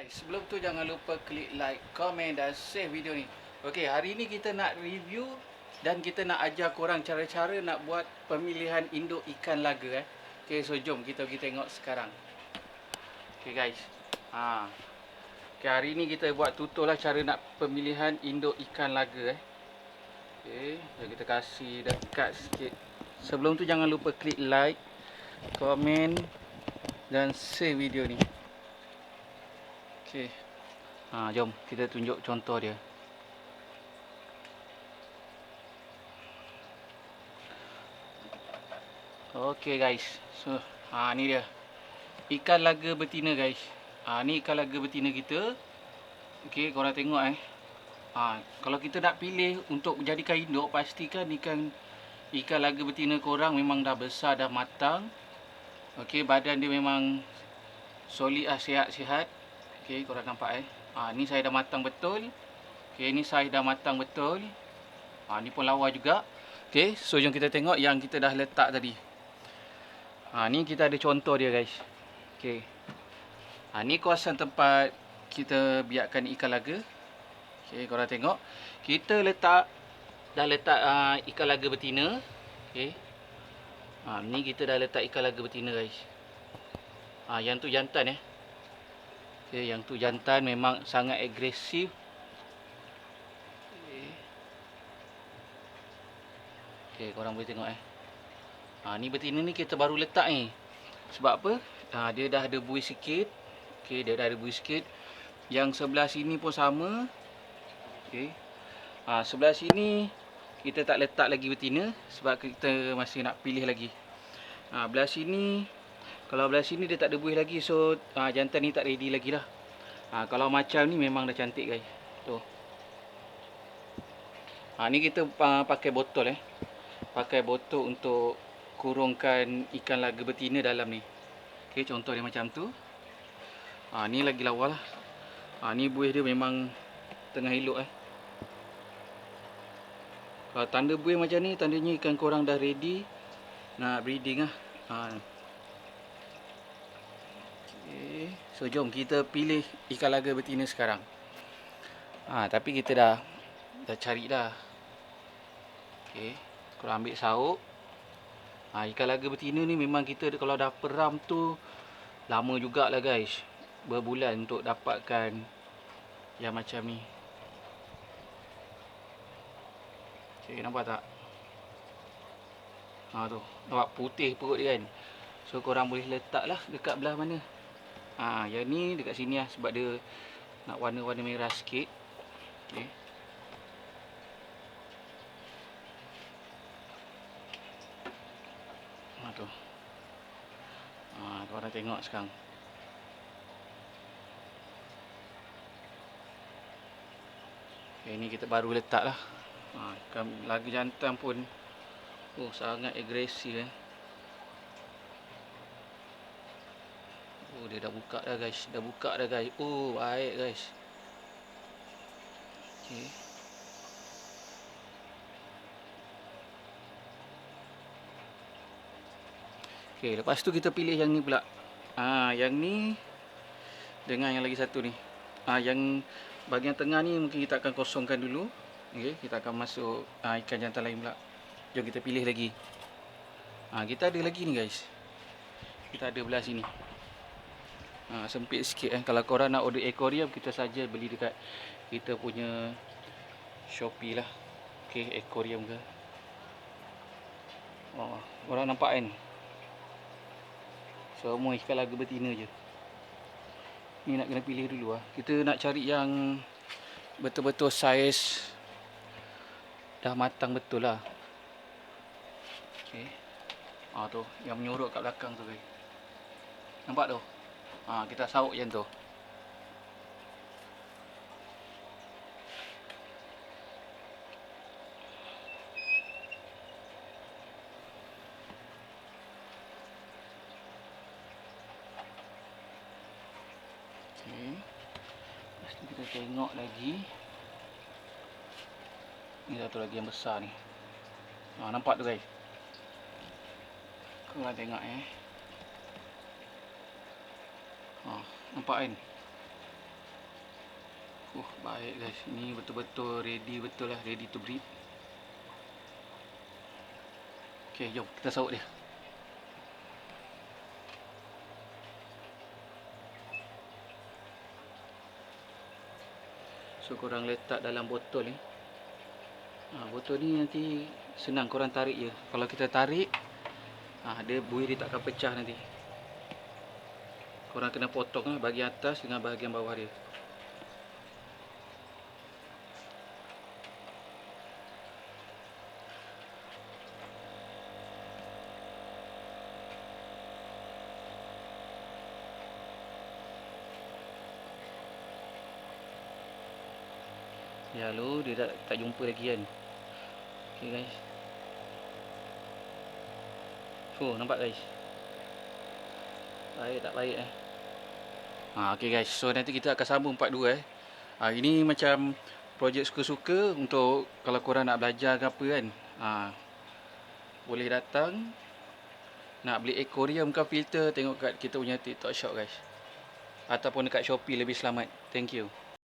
guys, sebelum tu jangan lupa klik like, komen dan share video ni. Okey, hari ni kita nak review dan kita nak ajar korang cara-cara nak buat pemilihan induk ikan laga Okey, so jom kita pergi tengok sekarang. Okey guys. Okey, hari ni kita buat tutorial lah cara nak pemilihan induk ikan laga Okey, jom kita kasih dekat sikit. Sebelum tu jangan lupa klik like, komen dan share video ni. Okey. Jom kita tunjuk contoh dia. Okey guys. So, ni dia. Ikan laga betina guys. Ni ikan laga betina kita. Okey, korang tengok kalau kita nak pilih untuk menjadikan induk, pastikan ikan laga betina korang memang dah besar, dah matang. Okey, badan dia memang solid sihat-sihat. Okey, korang nampak ni saya dah matang betul. Okey, ni saya dah matang betul. Ni pun lawa juga. Okey, so jom kita tengok yang kita dah letak tadi. Ni kita ada contoh dia guys. Okey. Ni kawasan tempat kita biarkan ikan laga. Okey, korang tengok. Kita dah letak ikan laga betina. Okey. Ni kita dah letak ikan laga betina guys. Yang tu jantan Okey, yang tu jantan memang sangat agresif. Okey, korang boleh tengok ni betina ni kita baru letak ni. Sebab apa? Dia dah ada buih sikit. Okey, dia dah ada buih sikit. Yang sebelah sini pun sama. Okey. Sebelah sini kita tak letak lagi betina sebab kita masih nak pilih lagi. Belah sini, kalau belah sini dia tak ada buih lagi, so jantan ni tak ready lagi lah. Kalau macam ni memang dah cantik guys. Tu. Ni kita pakai botol Pakai botol untuk kurungkan ikan laga betina dalam ni. Okey, contoh dia macam tu. Ni lagi lawa lah. Ni buih dia memang tengah elok Kalau tanda buih macam ni, tandanya ikan korang dah ready nak breeding Okay. So jom kita pilih ikan laga betina sekarang. Tapi kita dah cari dah. Okey, korang ambil sauk. Ikan laga betina ni memang kita kalau dah peram tu lama jugalah guys. Berbulan untuk dapatkan yang macam ni. Okey, nampak tak? Tu, nampak putih perut dia kan. So korang boleh letak lah dekat belah mana. Yang ni dekat sini lah sebab dia nak warna-warna merah sikit. Okey. Tu. Korang tengok sekarang. Okay, ni kita baru letak lah. Laga jantan pun sangat agresif dia dah buka dah guys. Baik guys. Okey. Okey, lepas tu kita pilih yang ni pula. Yang ni dengan yang lagi satu ni. Yang bahagian tengah ni mungkin kita akan kosongkan dulu. Okey, kita akan masuk ikan jantan lain pula. Jom kita pilih lagi. Kita ada lagi ni guys. Kita ada belah sini. Sempit sikit Kalau korang nak order aquarium, kita saja beli dekat kita punya Shopee lah. Okey, aquarium ke. Korang nampak kan? Semua ikan laga betina je. Ni nak kena pilih dulu Kita nak cari yang betul-betul saiz dah matang betul lah. Okey. Tu yang menyorok kat belakang tu guys. Nampak tu? Kita sauk macam tu. Okey. Lepas tu kita tengok lagi. Ni satu lagi yang besar ni. Nampak tu guys. Korang tengok nampak kan? Baik guys. Ini betul-betul ready betul lah. Ready to breed. Okay, jom kita saut dia. So korang letak dalam botol ni. Botol ni nanti senang korang tarik je. Kalau kita tarik, dia buih dia takkan pecah nanti. Korang kena potong lah bahagian atas dengan bahagian bawah dia. Ya lo, dia tak jumpa lagi kan. Okay guys. Nampak guys. Baik tak baik okay guys. So nanti kita akan sambung part 2 ini macam projek suka-suka untuk kalau korang nak belajar ke apa kan. Boleh datang. Nak beli aquarium ke filter, tengok kat kita punya TikTok shop guys. Ataupun dekat Shopee lebih selamat. Thank you.